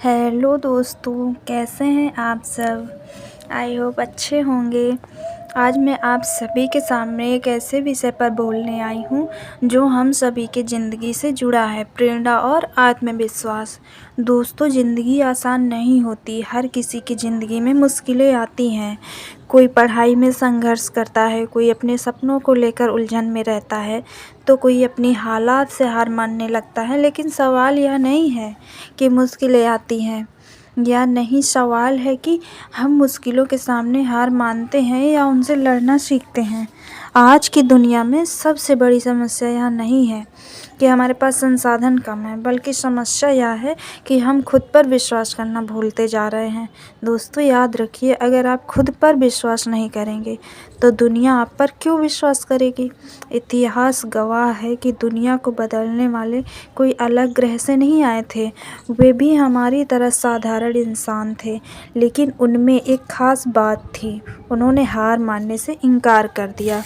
Hello दोस्तों, कैसे हैं आप सब। आई होप अच्छे होंगे। आज मैं आप सभी के सामने एक ऐसे विषय पर बोलने आई हूँ जो हम सभी के ज़िंदगी से जुड़ा है, प्रेरणा और आत्मविश्वास। दोस्तों, ज़िंदगी आसान नहीं होती। हर किसी की ज़िंदगी में मुश्किलें आती हैं। कोई पढ़ाई में संघर्ष करता है, कोई अपने सपनों को लेकर उलझन में रहता है, तो कोई अपनी हालात से हार मानने लगता है। लेकिन सवाल यह नहीं है कि मुश्किलें आती हैं या नहीं, सवाल है कि हम मुश्किलों के सामने हार मानते हैं या उनसे लड़ना सीखते हैं। आज की दुनिया में सबसे बड़ी समस्या यह नहीं है कि हमारे पास संसाधन कम है, बल्कि समस्या यह है कि हम खुद पर विश्वास करना भूलते जा रहे हैं। दोस्तों, याद रखिए, अगर आप खुद पर विश्वास नहीं करेंगे तो दुनिया आप पर क्यों विश्वास करेगी। इतिहास गवाह है कि दुनिया को बदलने वाले कोई अलग ग्रह से नहीं आए थे। वे भी हमारी तरह साधारण इंसान थे, लेकिन उनमें एक खास बात थी, उन्होंने हार मानने से इनकार कर दिया।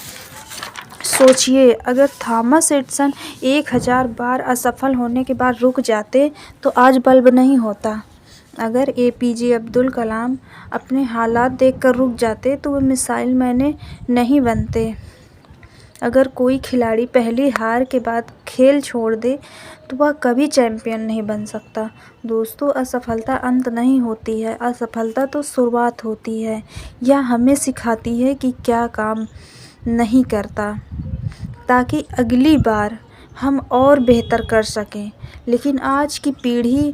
सोचिए, अगर थॉमस एडिसन 1000 बार असफल होने के बाद रुक जाते तो आज बल्ब नहीं होता। अगर एपीजे अब्दुल कलाम अपने हालात देखकर रुक जाते तो वे मिसाइल मैन नहीं बनते। अगर कोई खिलाड़ी पहली हार के बाद खेल छोड़ दे तो वह कभी चैंपियन नहीं बन सकता। दोस्तों, असफलता अंत नहीं होती है, असफलता तो शुरुआत होती है। यह हमें सिखाती है कि क्या काम नहीं करता, ताकि अगली बार हम और बेहतर कर सकें। लेकिन आज की पीढ़ी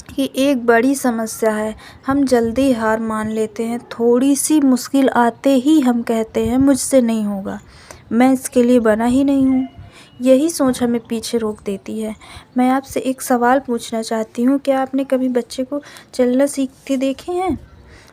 की एक बड़ी समस्या है, हम जल्दी हार मान लेते हैं। थोड़ी सी मुश्किल आते ही हम कहते हैं मुझसे नहीं होगा, मैं इसके लिए बना ही नहीं हूँ। यही सोच हमें पीछे रोक देती है। मैं आपसे एक सवाल पूछना चाहती हूँ, क्या आपने कभी बच्चे को चलना सीखते देखे हैं?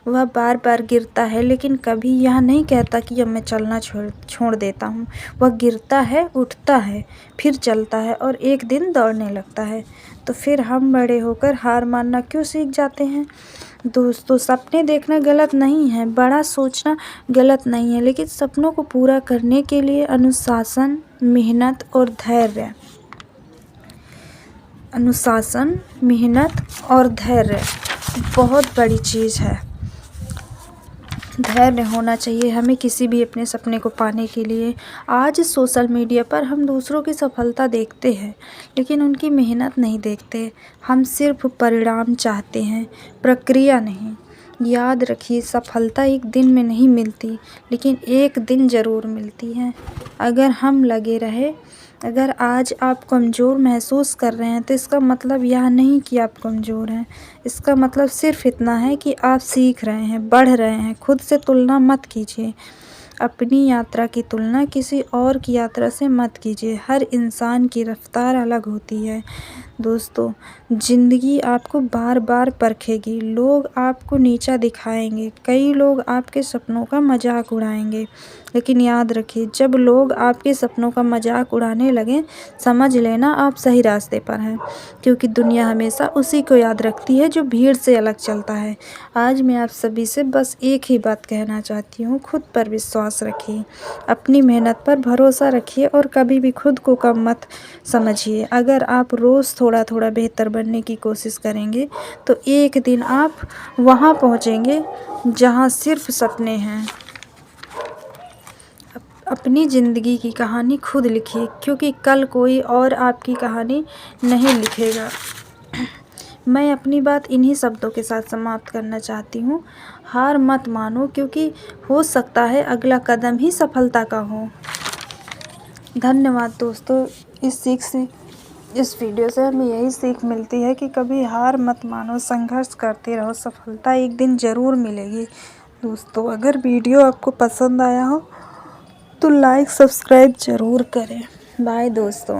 वह बार बार गिरता है, लेकिन कभी यह नहीं कहता कि अब मैं चलना छोड़ देता हूँ। वह गिरता है, उठता है, फिर चलता है और एक दिन दौड़ने लगता है। तो फिर हम बड़े होकर हार मानना क्यों सीख जाते हैं? दोस्तों, सपने देखना गलत नहीं है, बड़ा सोचना गलत नहीं है, लेकिन सपनों को पूरा करने के लिए अनुशासन, मेहनत और धैर्य बहुत बड़ी चीज़ है। धैर्य होना चाहिए हमें किसी भी अपने सपने को पाने के लिए। आज सोशल मीडिया पर हम दूसरों की सफलता देखते हैं, लेकिन उनकी मेहनत नहीं देखते। हम सिर्फ परिणाम चाहते हैं, प्रक्रिया नहीं। याद रखिए, सफलता एक दिन में नहीं मिलती, लेकिन एक दिन ज़रूर मिलती है अगर हम लगे रहे। अगर आज आप कमज़ोर महसूस कर रहे हैं तो इसका मतलब यह नहीं कि आप कमज़ोर हैं। इसका मतलब सिर्फ इतना है कि आप सीख रहे हैं, बढ़ रहे हैं। खुद से तुलना मत कीजिए। अपनी यात्रा की तुलना किसी और की यात्रा से मत कीजिए। हर इंसान की रफ्तार अलग होती है। दोस्तों, ज़िंदगी आपको बार बार परखेगी। लोग आपको नीचा दिखाएंगे, कई लोग आपके सपनों का मजाक उड़ाएंगे, लेकिन याद रखिए, जब लोग आपके सपनों का मजाक उड़ाने लगें, समझ लेना आप सही रास्ते पर हैं, क्योंकि दुनिया हमेशा उसी को याद रखती है जो भीड़ से अलग चलता है। आज मैं आप सभी से बस एक ही बात कहना चाहती हूँ, खुद पर विश्वास रखिए, अपनी मेहनत पर भरोसा रखिए और कभी भी खुद को कम मत समझिए। अगर आप रोज़ थोड़ा थोड़ा बेहतर बनने की कोशिश करेंगे तो एक दिन आप वहाँ पहुँचेंगे जहाँ सिर्फ सपने हैं। अपनी ज़िंदगी की कहानी खुद लिखिए, क्योंकि कल कोई और आपकी कहानी नहीं लिखेगा। मैं अपनी बात इन्हीं शब्दों के साथ समाप्त करना चाहती हूँ। हार मत मानो, क्योंकि हो सकता है अगला कदम ही सफलता का हो। धन्यवाद दोस्तों। इस वीडियो से हमें यही सीख मिलती है कि कभी हार मत मानो, संघर्ष करते रहो, सफलता एक दिन ज़रूर मिलेगी। दोस्तों, अगर वीडियो आपको पसंद आया हो तो लाइक सब्सक्राइब ज़रूर करें। बाय दोस्तों।